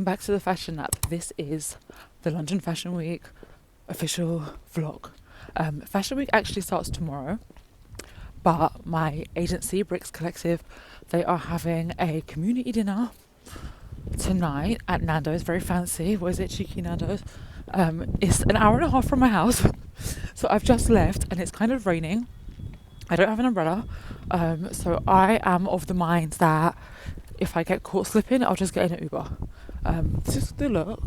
welcome back to the Fashion Lab. This is the London Fashion Week official vlog. Fashion Week actually starts tomorrow, but my agency, Bricks Collective, they are having a community dinner tonight at Nando's, very fancy. What is it? Cheeky Nando's. It's an hour and a half from my house, so I've just left and it's kind of raining. I don't have an umbrella, so I am of the mind that if I get caught slipping, I'll just get in an Uber. This is the look.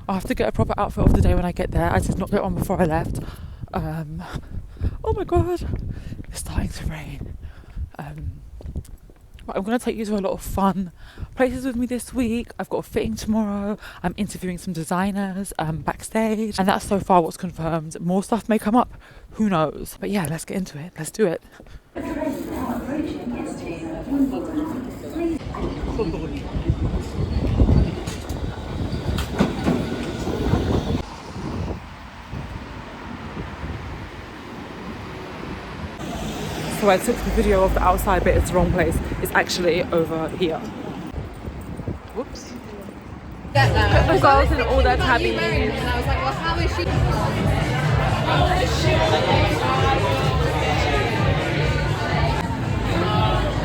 I'll have to get a proper outfit of the day when I get there. I did not get one before I left. Oh my god, it's starting to rain. But I'm going to take you to a lot of fun places with me this week. I've got a fitting tomorrow. I'm interviewing some designers backstage. And that's so far what's confirmed. More stuff may come up. Who knows? But yeah, let's get into it. Let's do it. So I took the video of the outside bit, it's the wrong place. It's actually over here. Whoops. The girls in all their tabbies. And I was like, well, how is she? I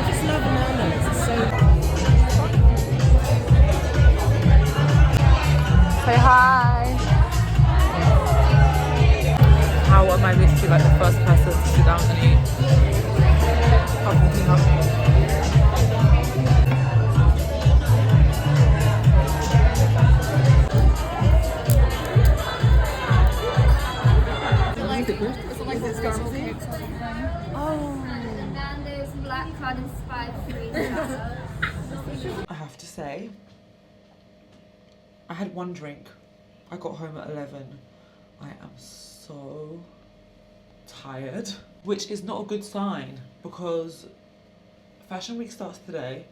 just love bananas. It's so... Say hi. How am I literally like the first person to sit down and eat? I have to say, I had one drink. I got home at 11. I am so tired, which is not a good sign because Fashion Week starts today.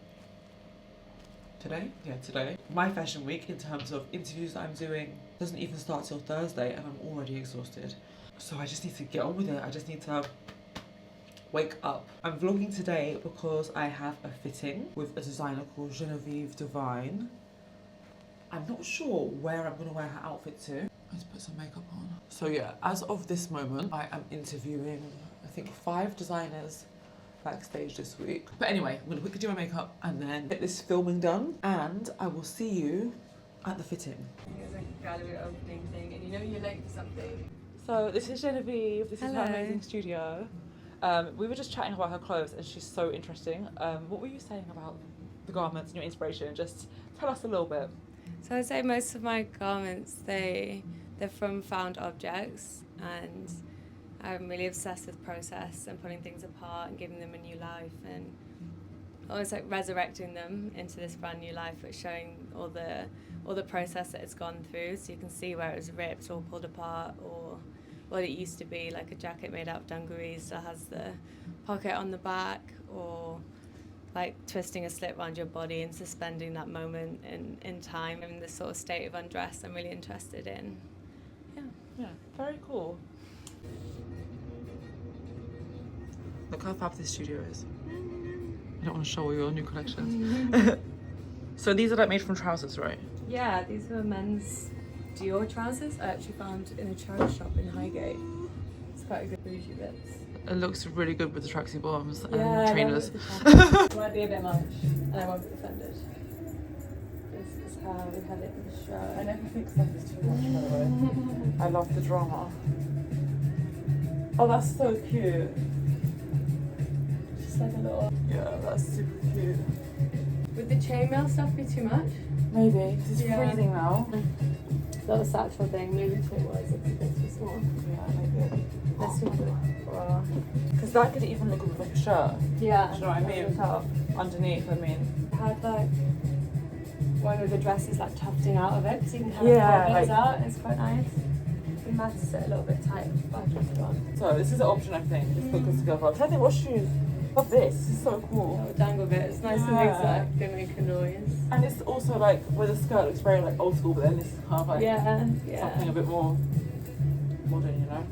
Today. My Fashion Week, in terms of interviews that I'm doing, doesn't even start till Thursday and I'm already exhausted. So I just need to get on with it. I just need to wake up. I'm vlogging today because I have a fitting with a designer called Genevieve Divine. I'm not sure where I'm going to wear her outfit to. Let's put some makeup on. So yeah, as of this moment, I am interviewing, I think, 5 designers backstage this week. But anyway, I'm gonna quickly do my makeup and then get this filming done, and I will see you at the fitting. It's like a gallery opening thing, and you know you're late for something. So this is Genevieve, this is her amazing studio. We were just chatting about her clothes and she's so interesting. What were you saying about the garments and your inspiration? Just tell us a little bit. So I'd say most of my garments, they're from found objects, and I'm really obsessed with process and pulling things apart and giving them a new life and almost like resurrecting them into this brand new life, but showing all the process that it's gone through, so you can see where it was ripped or pulled apart, or what it used to be, like a jacket made out of dungarees still has the pocket on the back, or like twisting a slip around your body and suspending that moment in time, and this sort of state of undress I'm really interested in. Yeah, very cool. Look how fab this studio is. I don't want to show all your new collections. So these are like made from trousers, right? Yeah, these were men's Dior trousers I actually found in a charity shop in Highgate. It's quite a good bougie bits. It looks really good with the tracksuit bottoms and Yeah, trainers. It might be a bit much, and I won't be offended. This is how we had it in the show. I never think stuff is too much, by the way. I love the drama. Oh, that's so cute. Just like a little... Yeah, that's super cute. Would the chainmail stuff be too much? Maybe, because it's freezing now. Little satchel thing, maybe fit-wise it's a bit too small. Yeah, maybe. Let's do a bra. Because that could even look good with like a shirt. Yeah. Do you know what I mean? Top. Underneath, I mean. I had like one of the dresses like tufting out of it, because you can have Yeah, it like, out. It's quite nice. We might sit a little bit tight back into one. So this is an option, I think. Just put this together. I'm trying to think what shoes. Love this. This is so cool. Little dangle bit. It's nice and exact. They make a noise. And it's also like where the skirt looks very like old school, but then this is kind of like something a bit more modern, you know.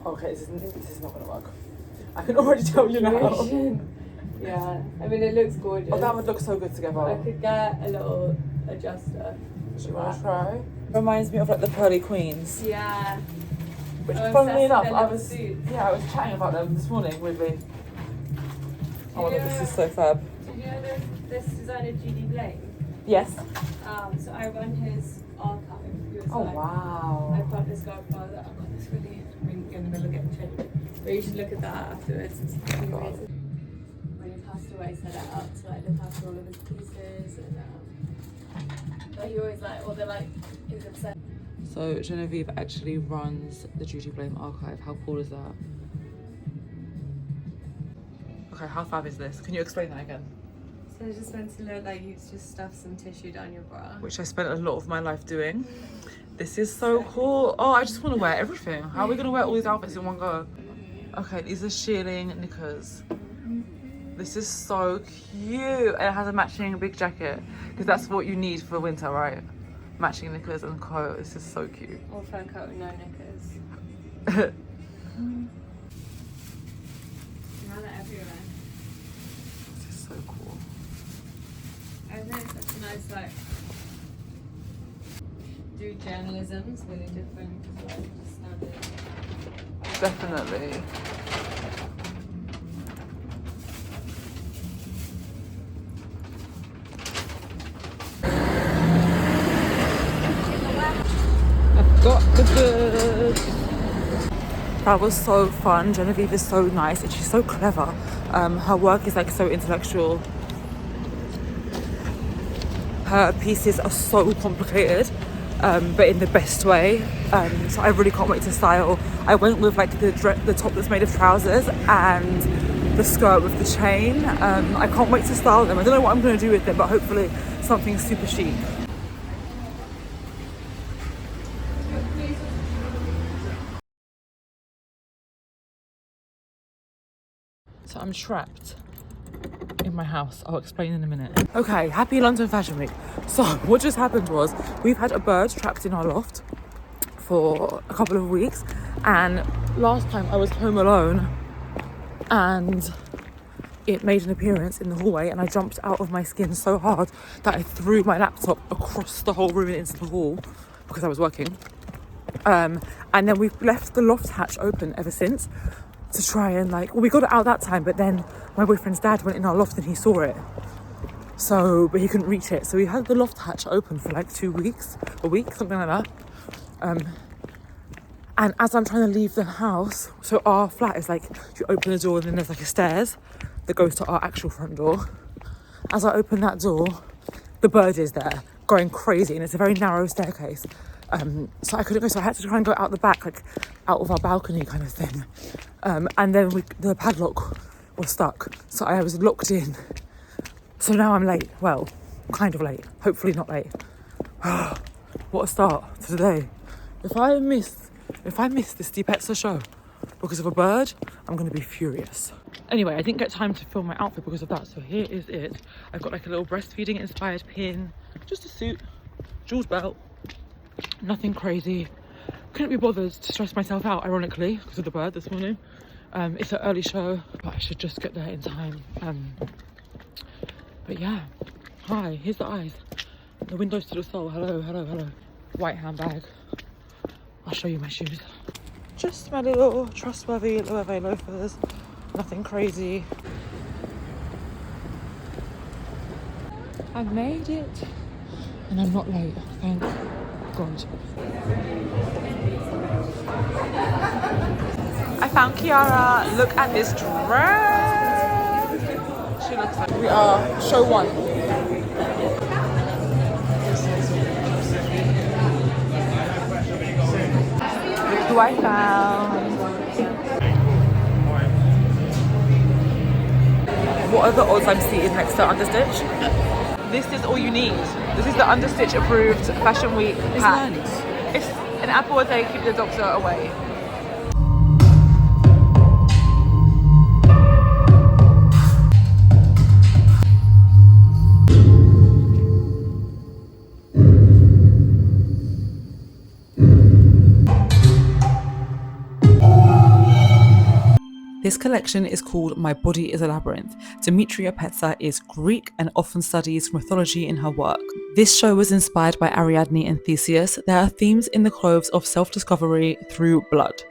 Okay, this is not gonna work. I can already tell you now. Yeah, I mean it looks gorgeous. Oh, that would look so good together. I could get a little adjuster. Do you want to try? Reminds me of like the pearly queens. Yeah. Which, I'm funnily obsessed enough, with their little suits. I was chatting about them this morning, weirdly. Oh my god, this is so fab. Did you know this designer Judy Blame? Yes. So I run his archive. He was Oh like, wow. I've got this godfather, I've got this really, I'm in the middle of getting changed. But you should look at that afterwards. It's really amazing. When he passed away, set it up to like look after all of his pieces, and but he always like, or they're like, is obsessed. So Genevieve actually runs the Judy Blame archive. How cool is that? Okay, how fab is this? Can you explain that again? So I just meant to look like you just stuff some tissue down your bra. Which I spent a lot of my life doing. This is so cool. Oh, I just want to wear everything. How are we going to wear all these outfits in one go? Okay, these are shearling knickers. This is so cute. And it has a matching big jacket. Because that's what you need for winter, right? Matching knickers and coat. This is so cute. Or fur coat with no knickers. You have that everywhere. This is so cool. I think it's such a nice like do journalism's really different to like just standard. Definitely. I've got the goods. That was so fun. Genevieve is so nice and she's so clever. Her work is like so intellectual. Her pieces are so complicated, but in the best way. So I really can't wait to style. I went with like the top that's made of trousers and the skirt with the chain. I can't wait to style them. I don't know what I'm going to do with them, but hopefully something super chic. So I'm trapped in my house. I'll explain in a minute. Okay, happy London Fashion Week. So what just happened was we've had a bird trapped in our loft for a couple of weeks, and last time I was home alone and it made an appearance in the hallway and I jumped out of my skin so hard that I threw my laptop across the whole room and into the hall because I was working. And then we've left the loft hatch open ever since to try and we got it out that time, but then my boyfriend's dad went in our loft and he saw it. So, but he couldn't reach it. So we had the loft hatch open for like 2 weeks, a week, something like that. And as I'm trying to leave the house, so our flat is like, you open the door and then there's like a stairs that goes to our actual front door. As I open that door, the bird is there, going crazy, and it's a very narrow staircase. So I couldn't go, so I had to try and go out the back, like out of our balcony kind of thing. And then the padlock was stuck, so I was locked in. So now I'm late, well, kind of late, hopefully not late. What a start to the day. If I miss this Petsa show because of a bird, I'm going to be furious. Anyway, I didn't get time to film my outfit because of that, so here is it. I've got like a little breastfeeding inspired pin, just a suit, Jules belt, nothing crazy. Couldn't be bothered to stress myself out, ironically, because of the bird this morning. It's an early show, but I should just get there in time. But yeah, hi, here's the eyes. The windows to the soul, hello, hello, hello. White handbag. I'll show you my shoes. Just my little trustworthy Loewe loafers. Nothing crazy. I made it. And I'm not late, thank God. I found Kiara. Look at this dress. She looks like... We are show 1. Look who I found. What are the odds I'm seated next to Understitch? This is all you need. This is the Understitch approved Fashion Week hat. It's an apple a day, keep the doctor away. This collection is called My Body is a Labyrinth. Demetria Petsa is Greek and often studies mythology in her work. This show was inspired by Ariadne and Theseus. There are themes in the clothes of self-discovery through blood.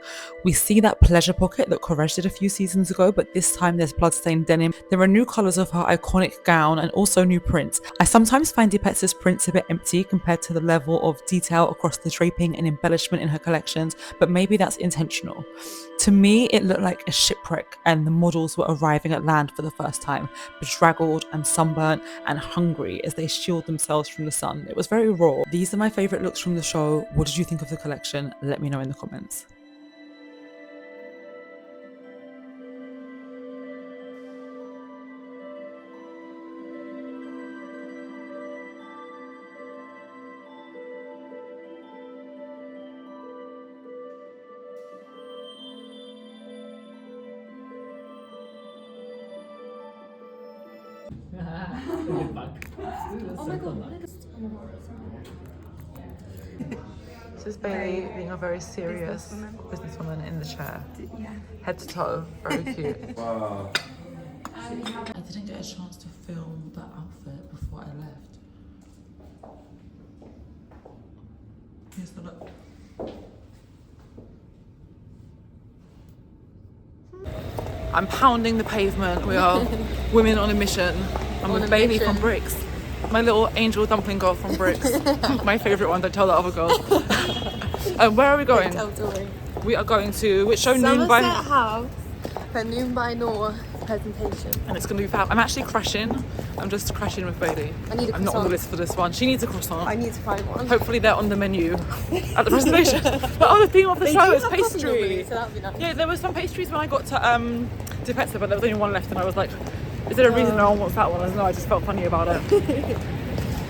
We see that pleasure pocket that Courage did a few seasons ago, but this time there's blood-stained denim. There are new colours of her iconic gown and also new prints. I sometimes find Petsa's prints a bit empty compared to the level of detail across the draping and embellishment in her collections, but maybe that's intentional. To me, it looked like a shipwreck and the models were arriving at land for the first time, bedraggled and sunburnt and hungry as they shield themselves from the sun. It was very raw. These are my favourite looks from the show. What did you think of the collection? Let me know in the comments. This is Bailey being a very serious businesswoman in the chair. Yeah. Head to toe, very cute. Wow. I didn't get a chance to film that outfit before I left. Here's the look. I'm pounding the pavement. We are women on a mission. I'm with Bailey from Bricks. My little angel dumpling girl from Bricks. My favourite one, don't tell the other girls. Where are we going? We are going to, which show? Noon by House, her Noon by Noor presentation. And it's going to be fab. I'm actually crashing. I'm just crashing with Bailey. I need a I'm not on the croissant. list for this one. She needs a croissant. I need to find one. Hopefully they're on the menu at the presentation. But oh, the theme of the They show do is have coffee pastry. normally, so that'd be nice. Yeah, there was some pastries when I got to Petsa, but there was only one left and I was like, is there a reason no one wants that one? I don't know, I just felt funny about it.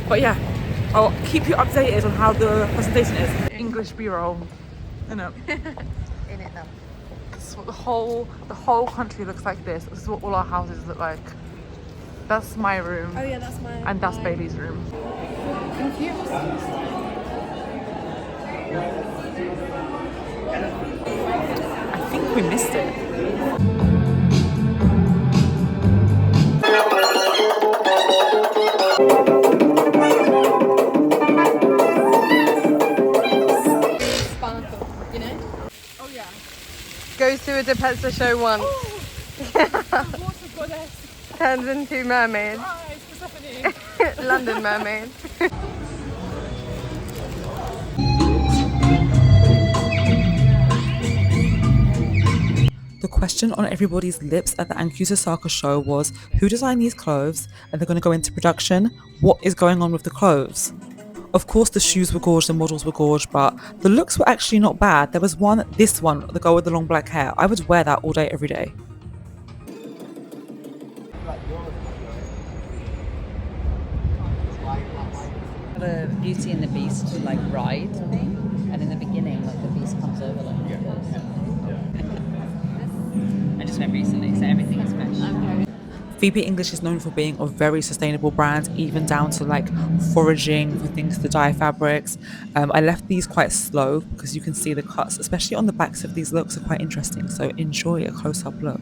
But yeah, I'll keep you updated on how the presentation is. English B-roll, in it. In it though. This is what the whole country looks like this. This is what all our houses look like. That's my room. Oh yeah, that's mine. And that's Bailey's room. Confused. I think we missed it. Sparkle, you know? Oh yeah. Goes to a Petsa show once. Water goddess. Turns into mermaid. Rise, Persephone. London mermaid. The question on everybody's lips at the Ankusa Saka show was, who designed these clothes? Are they going to go into production? What is going on with the clothes? Of course the shoes were gorgeous, the models were gorgeous, but the looks were actually not bad. There was this one, the girl with the long black hair. I would wear that all day, every day. The Beauty and the Beast like ride thing, and in the beginning, like the beast comes over like this. I just went recently, so everything is fresh. Phoebe English is known for being a very sustainable brand, even down to like foraging for things to dye fabrics. I left these quite slow because you can see the cuts, especially on the backs of these looks, are quite interesting. So enjoy a close-up look.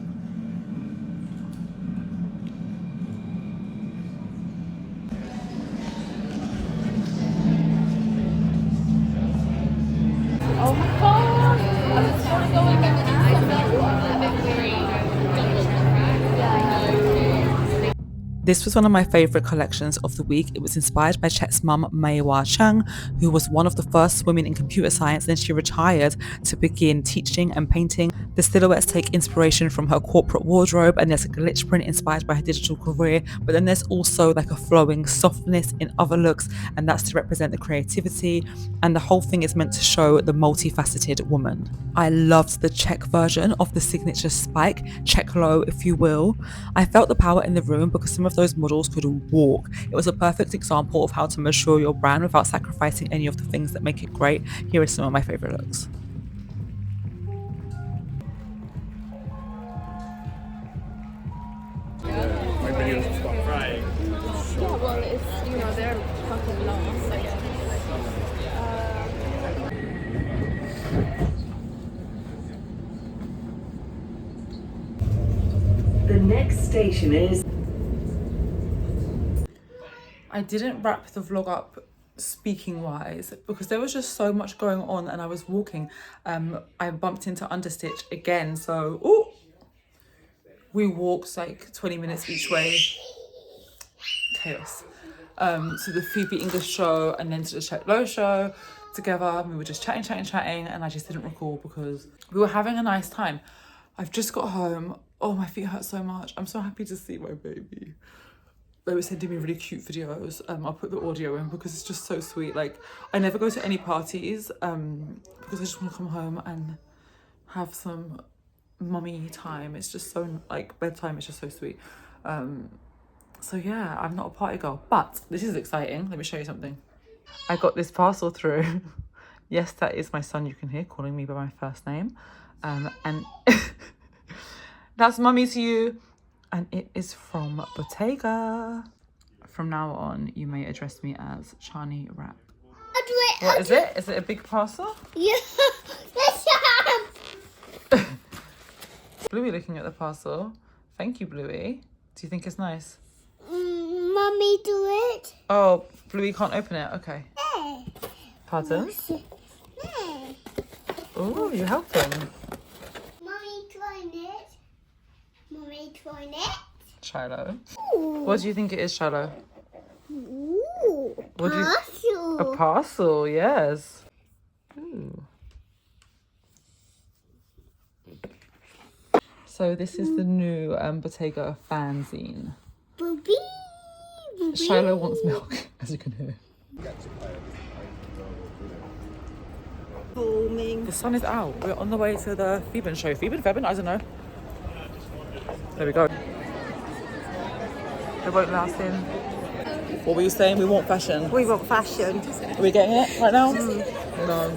Oh my god! I just want to go and get an This was one of my favourite collections of the week. It was inspired by Chet's mum, Mei-Hua Chang, who was one of the first women in computer science. Then she retired to begin teaching and painting. The silhouettes take inspiration from her corporate wardrobe, and there's a glitch print inspired by her digital career. But then there's also like a flowing softness in other looks, and that's to represent the creativity. And the whole thing is meant to show the multifaceted woman. I loved the check version of the signature spike, check low if you will. I felt the power in the room because some of those models could walk. It was a perfect example of how to mature your brand without sacrificing any of the things that make it great. Here are some of my favorite looks. Yeah, well, it's, you know, they're fucking lost, I guess. The next station is... I didn't wrap the vlog up speaking wise because there was just so much going on and I was walking. I bumped into Understitch again, so ooh, we walked like 20 minutes each way. Chaos. To the Phoebe English show and then to the Chet show together. We were just chatting and I just didn't record because we were having a nice time. I've just got home. Oh, my feet hurt so much. I'm so happy to see my baby. They were sending me really cute videos. I'll put the audio in because it's just so sweet. Like, I never go to any parties because I just want to come home and have some mummy time. It's just so, like, bedtime is just so sweet. So yeah, I'm not a party girl, but this is exciting. Let me show you something. I got this parcel through. Yes, that is my son, you can hear, calling me by my first name. And that's mummy to you. And it is from Bottega. From now on, you may address me as Chani Rap. What is it? Is it a big parcel? Yeah. Bluey looking at the parcel. Thank you, Bluey. Do you think it's nice? Mummy, do it. Oh, Bluey can't open it. Okay. Hey. Pardon? Hey. Oh, you helped him. Mummy, trying it. Mummy, trying it. Shiloh. Ooh. What do you think it is, Shiloh? Ooh. What do you- Parcel. A parcel, yes. Ooh. So this is the new Bottega fanzine. Booby. Booby. Shiloh wants milk, as you can hear. The sun is out. We're on the way to the Theban show. Theban? I don't know. There we go. It won't last in. What were you saying? We want fashion. We want fashion. Are we getting it right now? No.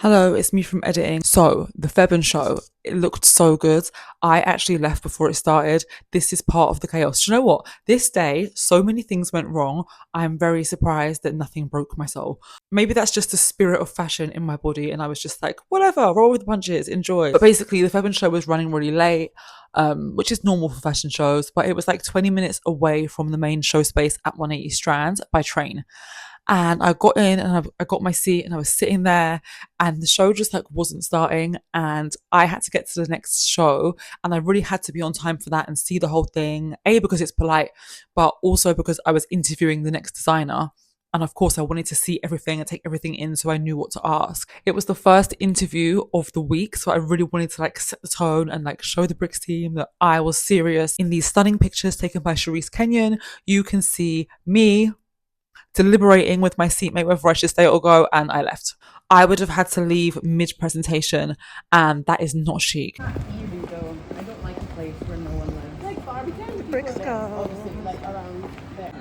Hello, it's me from editing. So, the Theban show, it looked so good. I actually left before it started. This is part of the chaos. Do you know what? This day, so many things went wrong. I'm very surprised that nothing broke my soul. Maybe that's just the spirit of fashion in my body and I was just like, whatever, roll with the punches, enjoy. But basically, the Theban show was running really late, which is normal for fashion shows, but it was like 20 minutes away from the main show space at 180 Strand by train. And I got in and I got my seat and I was sitting there and the show just like wasn't starting and I had to get to the next show and I really had to be on time for that and see the whole thing. A, because it's polite, but also because I was interviewing the next designer. And of course I wanted to see everything and take everything in so I knew what to ask. It was the first interview of the week. So I really wanted to like set the tone and like show the Bricks team that I was serious. In these stunning pictures taken by Charisse Kenyon, you can see me deliberating with my seatmate whether I should stay or go, and I left. I would have had to leave mid-presentation, and that is not chic. You go. I don't like a place where no one lives. Like Barbican, the Bricks go. obviously like around there.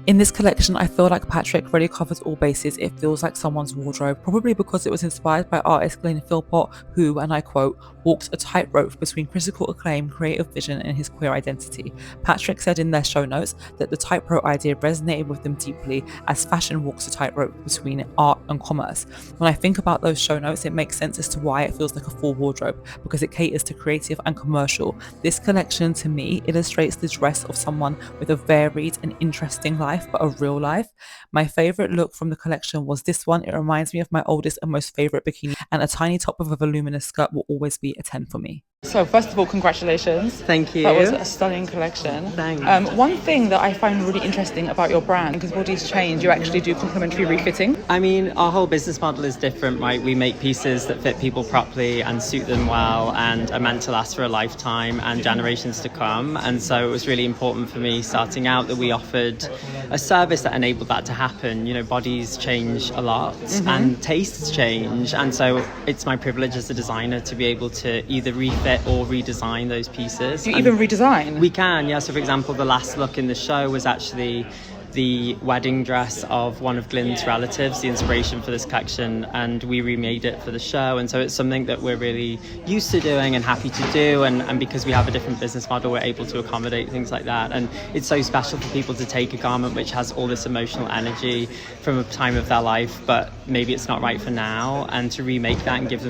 In this collection, I feel like Patrick really covers all bases. It feels like someone's wardrobe, probably because it was inspired by artist Glenn Philpott, who, and I quote, walked a tightrope between critical acclaim, creative vision, and his queer identity. Patrick said in their show notes that the tightrope idea resonated with them deeply, as fashion walks a tightrope between art and commerce. When I think about those show notes, it makes sense as to why it feels like a full wardrobe, because it caters to creative and commercial. This collection, to me, illustrates the dress of someone with a varied and interesting life, but a real life. My favorite look from the collection was this one. It reminds me of my oldest and most favorite bikini, and a tiny top of a voluminous skirt will always be a 10 for me. So first of all, congratulations. Thank you. That was a stunning collection. Thanks. One thing that I find really interesting about your brand, because bodies change, you actually do complimentary refitting. I mean, our whole business model is different, right? We make pieces that fit people properly and suit them well and are meant to last for a lifetime and generations to come. And so it was really important for me starting out that we offered a service that enabled that to happen. You know, bodies change a lot and tastes change. And so it's my privilege as a designer to be able to either refit or redesign those pieces. Do you even redesign? We can, yeah. So for example, the last look in the show was actually the wedding dress of one of Glyn's relatives, the inspiration for this collection, and we remade it for the show. And so it's something that we're really used to doing and happy to do, and because we have a different business model, we're able to accommodate things like that. And it's so special for people to take a garment which has all this emotional energy from a time of their life, but maybe it's not right for now, and to remake that and give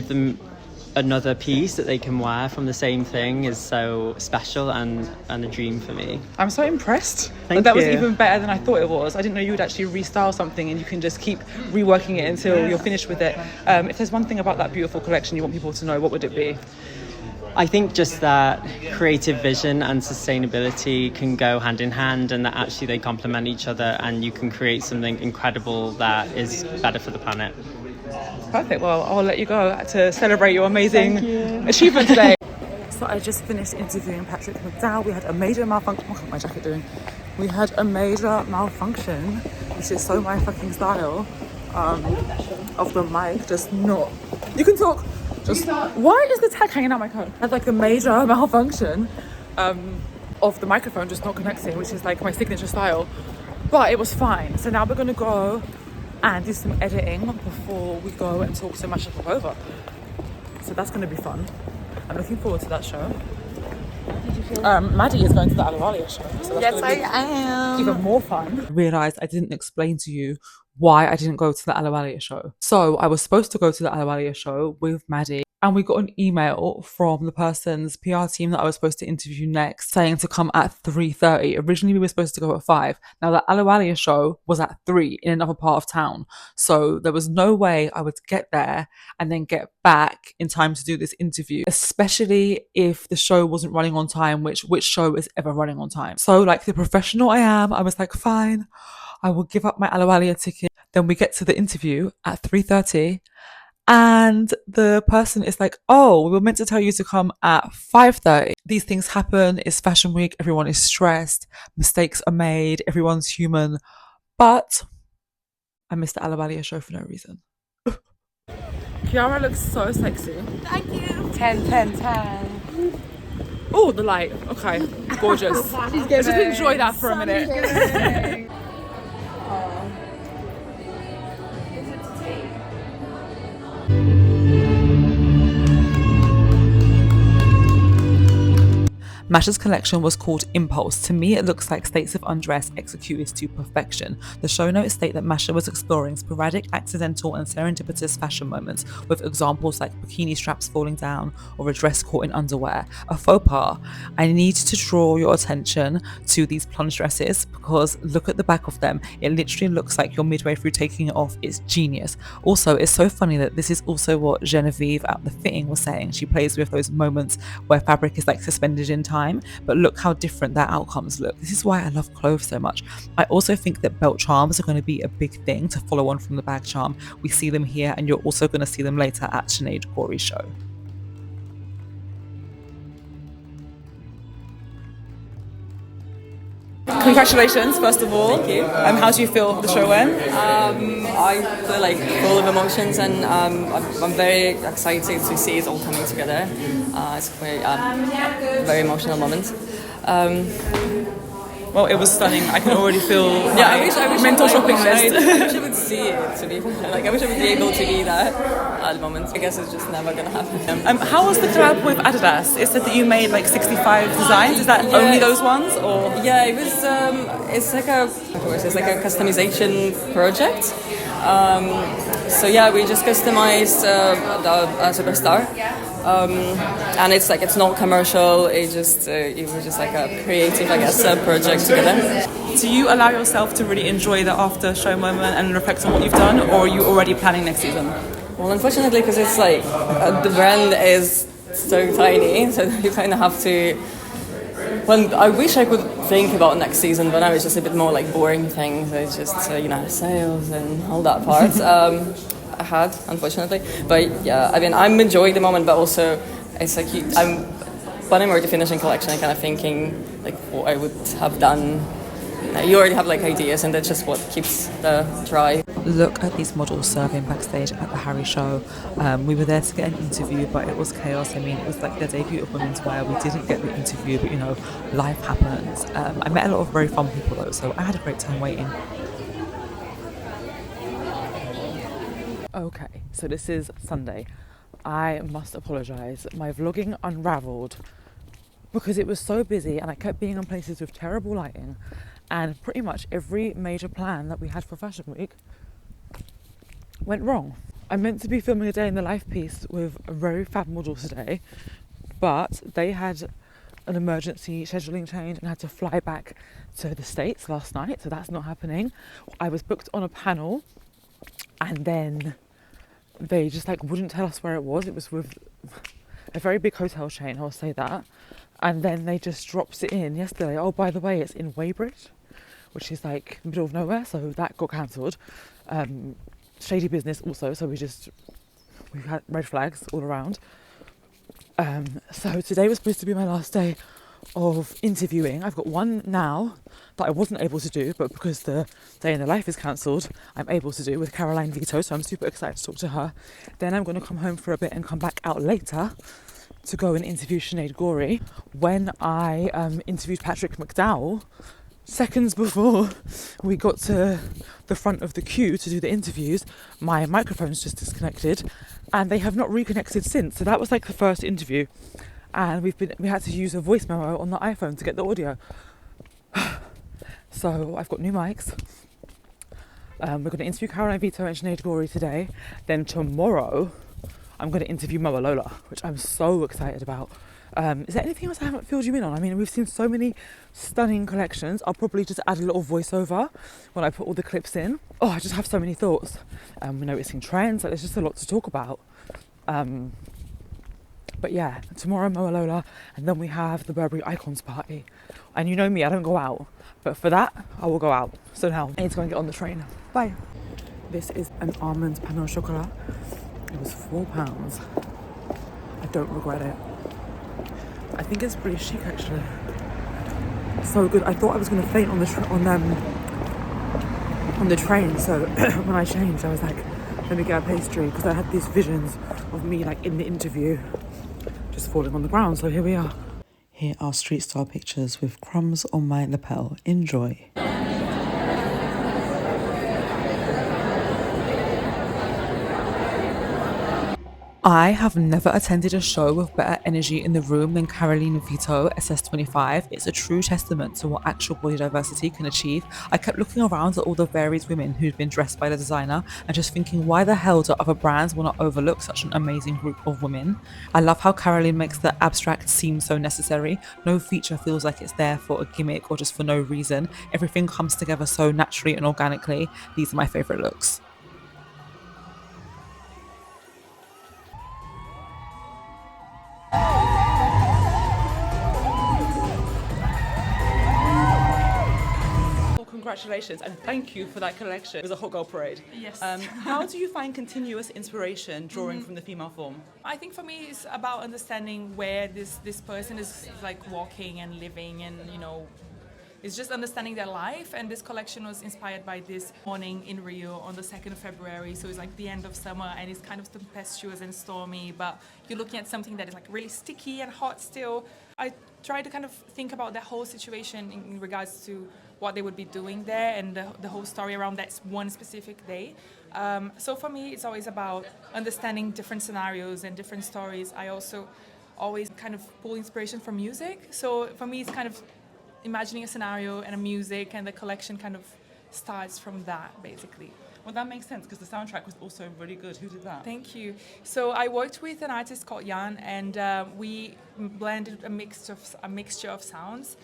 them another piece that they can wear from the same thing is so special and a dream for me. I'm so impressed. Thank that you. was even better than I thought it was. I didn't know you would actually restyle something and you can just keep reworking it until you're finished with it. If there's one thing about that beautiful collection you want people to know, what would it be? I think just that creative vision and sustainability can go hand in hand, and that actually they complement each other, and you can create something incredible that is better for the planet. Perfect. Well, I'll let you go to celebrate your amazing achievement today. So I just finished interviewing Patrick McDowell. We had a major malfunction. What's my jacket doing? We had a major malfunction, which is so my fucking style, of the mic just not. You can talk. Just why is the tag hanging out my coat? I had like a major malfunction of the microphone just not connecting, which is like my signature style. But it was fine. So now we're gonna go and do some editing before we go and talk to Masha Popova. So that's going to be fun. I'm looking forward to that show. Maddie is going to the Alawalia show. So that's I am. Even more fun. I realised I didn't explain to you why I didn't go to the Alawalia show. So I was supposed to go to the Alawalia show with Maddie, and we got an email from the person's PR team that I was supposed to interview next saying to come at 3:30. Originally we were supposed to go at 5. Now the Alawalia show was at 3 in another part of town. So there was no way I would get there and then get back in time to do this interview, especially if the show wasn't running on time, which show is ever running on time. So like the professional I am, I was like, fine, I will give up my Alawalia ticket. Then we get to the interview at 3:30. And the person is like, oh, we were meant to tell you to come at 5:30. These things happen. It's fashion week. Everyone is stressed. Mistakes are made. Everyone's human. But I missed the Alawalia show for no reason. Kiara looks so sexy. Thank you. 10. Oh, the light. Okay. Gorgeous. Let's just enjoy that for a minute. Masha's collection was called Impulse. To me, it looks like states of undress executed to perfection. The show notes state that Masha was exploring sporadic, accidental and serendipitous fashion moments, with examples like bikini straps falling down or a dress caught in underwear. A faux pas. I need to draw your attention to these plunge dresses because look at the back of them. It literally looks like you're midway through taking it off. It's genius. Also, it's so funny that this is also what Genevieve at the fitting was saying. She plays with those moments where fabric is like suspended in time, but look how different their outcomes look. This is why I love clothes so much. I also think that belt charms are going to be a big thing to follow on from the bag charm. We see them here, and you're also going to see them later at Sinead Gorey's show. Congratulations, first of all. Thank you. How do you feel the show went? I feel like full of emotions, and I'm very excited to see it all coming together. It's quite a very emotional moment. Well, it was stunning. I can already feel I wish mental shopping list. I wish I would see it, to be fair. Like, I wish I would be able to be there at the moment. I guess it's just never gonna happen. How was the collab with Adidas? It said that you made like 65 designs. Is that only those ones, or? Yeah, it was. It's like a customization project. So yeah, we just customized the Superstar. And it's not commercial. It was just like a creative, I guess, project together. Do you allow yourself to really enjoy the after show moment and reflect on what you've done, or are you already planning next season? Well, unfortunately, because it's like the brand is so tiny, so you kind of have to. Well, I wish I could think about next season, but now it's just a bit more like boring things. It's just sales and all that part. I had, unfortunately, but yeah, I mean, I'm enjoying the moment, but also it's like when I'm already finishing collection, I'm kind of thinking like what I would have done you already have like ideas, and that's just what keeps the drive. Look at these models serving backstage at the Harry show. We were there to get an interview, but it was chaos. I mean, it was like the debut of Women's Wear. We didn't get the interview, but you know, life happens. I met a lot of very fun people though, so I had a great time waiting. Okay, so this is Sunday. I must apologise. My vlogging unravelled because it was so busy and I kept being in places with terrible lighting, and pretty much every major plan that we had for Fashion Week went wrong. I'm meant to be filming a day in the life piece with a very fab model today, but they had an emergency scheduling change and had to fly back to the States last night, so that's not happening. I was booked on a panel and then they just like wouldn't tell us where it was. It was with a very big hotel chain, I'll say that. And then they just dropped it in yesterday. Oh, by the way, it's in Weybridge, which is like middle of nowhere, so that got cancelled. Shady business also, so we had red flags all around. So today was supposed to be my last day of interviewing. I've got one now that I wasn't able to do, but because the day in the life is cancelled, I'm able to do with Karoline Vitto, so I'm super excited to talk to her. Then I'm going to come home for a bit and come back out later to go and interview Sinead Gorey. When I interviewed Patrick McDowell, seconds before we got to the front of the queue to do the interviews, my microphone's just disconnected and they have not reconnected since. So that was like the first interview, and we had to use a voice memo on the iPhone to get the audio. So I've got new mics. We're going to interview Karoline Vitto and Sinead Gorey today. Then tomorrow I'm going to interview mowalola, which I'm so excited about. Is there anything else I haven't filled you in on? I mean, we've seen so many stunning collections. I'll probably just add a little voiceover when I put all the clips in. Oh, I just have so many thoughts. We're noticing trends, like there's just a lot to talk about. But yeah, tomorrow mowalola, and then we have the Burberry Icons party. And you know me, I don't go out, but for that, I will go out. So now I need to go and get on the train. Bye. This is an almond pain au chocolat. It was £4. I don't regret it. I think it's pretty chic actually. So good. I thought I was going to faint on the train. So when I changed, I was like, let me get a pastry, because I had these visions of me like in the interview just falling on the ground. So here we are. Here are street style pictures with crumbs on my lapel. Enjoy. I have never attended a show with better energy in the room than Karoline Vitto SS25. It's a true testament to what actual body diversity can achieve. I kept looking around at all the varied women who'd been dressed by the designer and just thinking, why the hell do other brands will not overlook such an amazing group of women? I love how Karoline makes the abstract seem so necessary. No feature feels like it's there for a gimmick or just for no reason. Everything comes together so naturally and organically. These are my favourite looks. Congratulations and thank you for that collection. It was a hot girl parade. Yes. How do you find continuous inspiration drawing from the female form? I think for me it's about understanding where this person is like walking and living, and you know, it's just understanding their life. And this collection was inspired by this morning in Rio on the 2nd of February. So it's like the end of summer and it's kind of tempestuous and stormy, but you're looking at something that is like really sticky and hot still. I try to kind of think about that whole situation in regards to what they would be doing there and the whole story around that one specific day. So for me, it's always about understanding different scenarios and different stories. I also always kind of pull inspiration from music. So for me, it's kind of imagining a scenario and a music, and the collection kind of starts from that, basically. Well, that makes sense because the soundtrack was also really good. Who did that? Thank you. So I worked with an artist called Jan, and we blended a mixture of sounds.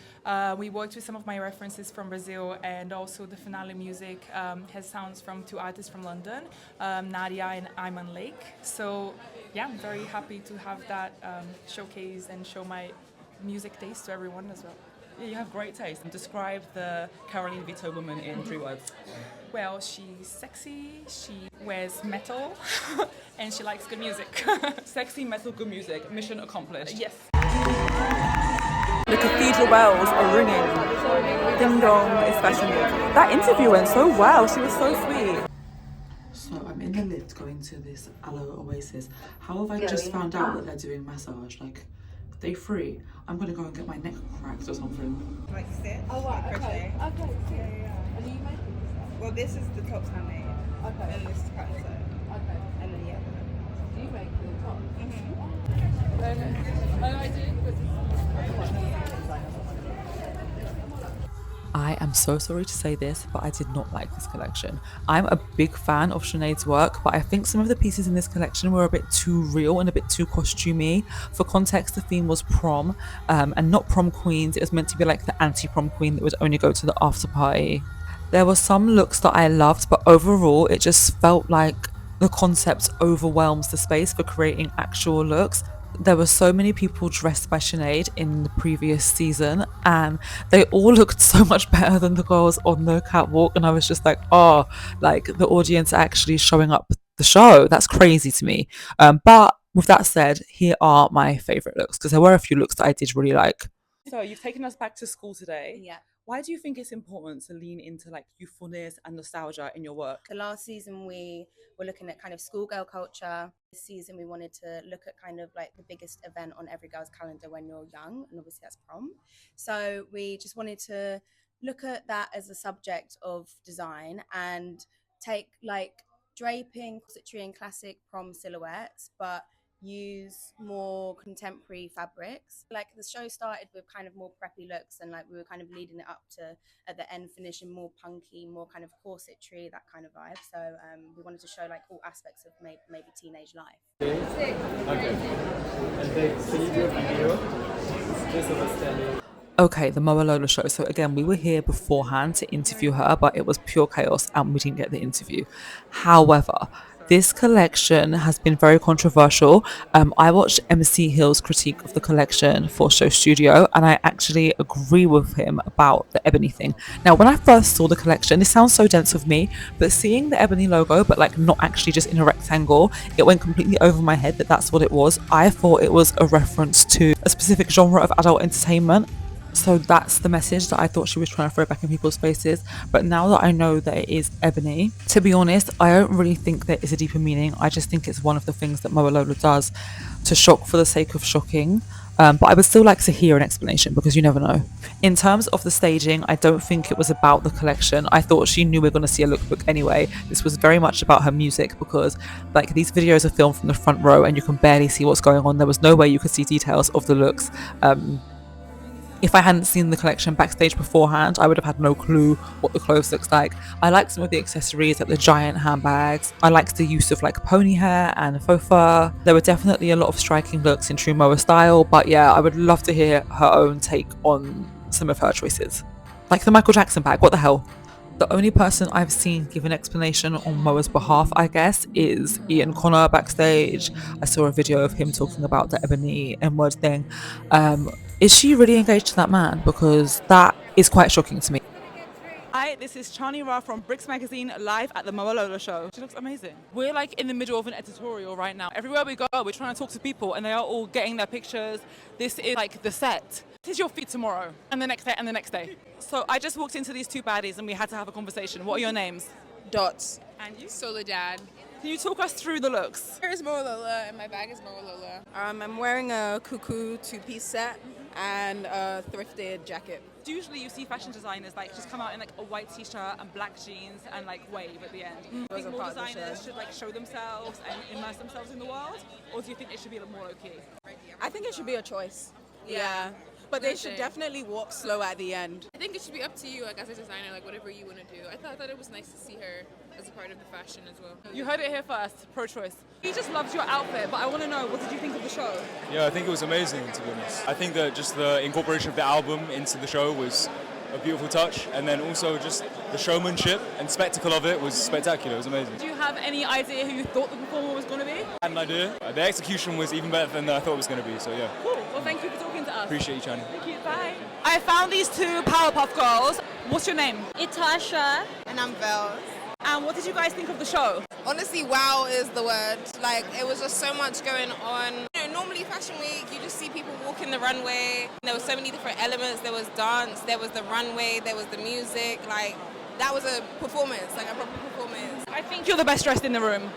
We worked with some of my references from Brazil, and also the finale music has sounds from two artists from London, Nadia and Ayman Lake. So yeah, I'm very happy to have that showcase and show my music taste to everyone as well. Yeah, you have great taste. And describe the Karoline Vitto woman in 3 words. Well, she's sexy, she wears metal, and she likes good music. Sexy, metal, good music. Mission accomplished. Yes. The cathedral bells are ringing. Ding dong, it's fashion week. That interview went so well. She was so sweet. So I'm in the lift going to this Aloe Oasis. How have I just found out that they're doing massage? Like, day 3. I'm gonna go and get my neck cracked or something. Like stitch, like crochet. Okay. Yeah. And are you making this Well, this is the tops handmade. stuff? Okay. And this is cut and sew. Okay. And then Do you make the top? I am so sorry to say this, but I did not like this collection. I'm a big fan of Sinead's work, but I think some of the pieces in this collection were a bit too real and a bit too costumey. For context, the theme was prom, and not prom queens. It was meant to be like the anti-prom queen that would only go to the after party. There were some looks that I loved, but overall it just felt like the concept overwhelms the space for creating actual looks. There were so many people dressed by Sinead in the previous season, and they all looked so much better than the girls on the catwalk, and I was just like, oh, like the audience actually showing up the show. That's crazy to me. But with that said, here are my favourite looks, because there were a few looks that I did really like. So you've taken us back to school today. Yeah. Why do you think it's important to lean into like youthfulness and nostalgia in your work? The last season we were looking at kind of schoolgirl culture. This season we wanted to look at kind of like the biggest event on every girl's calendar when you're young, and obviously that's prom. So we just wanted to look at that as a subject of design and take like draping, corsetry and classic prom silhouettes, but use more contemporary fabrics. Like the show started with kind of more preppy looks, and like we were kind of leading it up to at the end finishing more punky, more kind of corsetry, that kind of vibe. So we wanted to show like all aspects of maybe teenage life. Okay. And then, can you do a video? Just of us standing. Okay, the mowalola show. So again, we were here beforehand to interview her, but it was pure chaos and we didn't get the interview. However, this collection has been very controversial. I watched MC Hill's critique of the collection for Show Studio, and I actually agree with him about the ebony thing. Now, when I first saw the collection, this sounds so dense of me, but seeing the ebony logo, but like not actually just in a rectangle, it went completely over my head that that's what it was. I thought it was a reference to a specific genre of adult entertainment. So that's the message that I thought she was trying to throw back in people's faces. But now that I know that it is ebony, to be honest, I don't really think there is a deeper meaning. I just think it's one of the things that mowalola does to shock for the sake of shocking. But I would still like to hear an explanation, because you never know. In terms of the staging, I don't think it was about the collection. I thought she knew we were going to see a lookbook anyway. This was very much about her music, because like these videos are filmed from the front row and you can barely see what's going on. There was no way you could see details of the looks. If I hadn't seen the collection backstage beforehand, I would have had no clue what the clothes looks like. I liked some of the accessories, like the giant handbags. I liked the use of like pony hair and faux fur. There were definitely a lot of striking looks in true Moa style, but yeah, I would love to hear her own take on some of her choices. Like the Michael Jackson bag, what the hell? The only person I've seen give an explanation on Moa's behalf, I guess, is Ian Connor backstage. I saw a video of him talking about the ebony N-word thing. Is she really engaged to that man? Because that is quite shocking to me. Hi, this is Chani Ra from Bricks Magazine, live at the mowalola show. She looks amazing. We're like in the middle of an editorial right now. Everywhere we go, we're trying to talk to people and they are all getting their pictures. This is like the set. This is your feed tomorrow, and the next day, and the next day. So I just walked into these two baddies and we had to have a conversation. What are your names? Dots. And you? Soledad. Can you talk us through the looks? Here's mowalola, and my bag is mowalola. I'm wearing a cuckoo two-piece set and a thrifted jacket. Usually you see fashion designers like just come out in like a white t-shirt and black jeans and like wave at the end. Do you think more designers should like show themselves and immerse themselves in the world, or do you think it should be more low-key? I think it should be a choice. Yeah. But they should definitely walk slow at the end. I think it should be up to you, like as a designer, like whatever you want to do. I thought it was nice to see her as a part of the fashion as well. You heard it here first, pro-choice. He just loves your outfit, but I want to know, what did you think of the show? Yeah, I think it was amazing, to be honest. I think that just the incorporation of the album into the show was a beautiful touch, and then also just the showmanship and spectacle of it was spectacular. It was amazing. Do you have any idea who you thought the performer was going to be? I had an idea. The execution was even better than I thought it was going to be, so yeah. Cool. Well, thank you for talking to us. Appreciate you, Chani. Thank you. Bye. I found these two Powerpuff Girls. What's your name? Itasha. And I'm Vels. And what did you guys think of the show? Honestly, wow is the word. Like, it was just so much going on. normally Fashion Week, you just see people walking the runway. There were so many different elements. There was dance, there was the runway, there was the music. Like, that was a performance, like a proper performance. I think you're the best dressed in the room.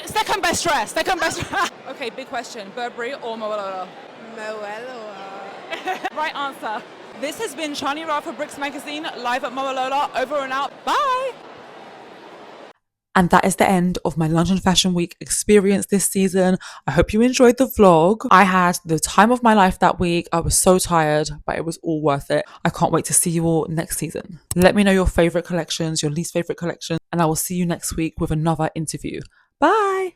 Second best dressed. Second best. Okay, big question: Burberry or mowalola? Mowalola. Right answer. This has been Shani Ra for Bricks Magazine, live at Mowalola. Over and out. Bye. And that is the end of my London Fashion Week experience this season. I hope you enjoyed the vlog. I had the time of my life that week. I was so tired, but it was all worth it. I can't wait to see you all next season. Let me know your favourite collections, your least favourite collections, and I will see you next week with another interview. Bye!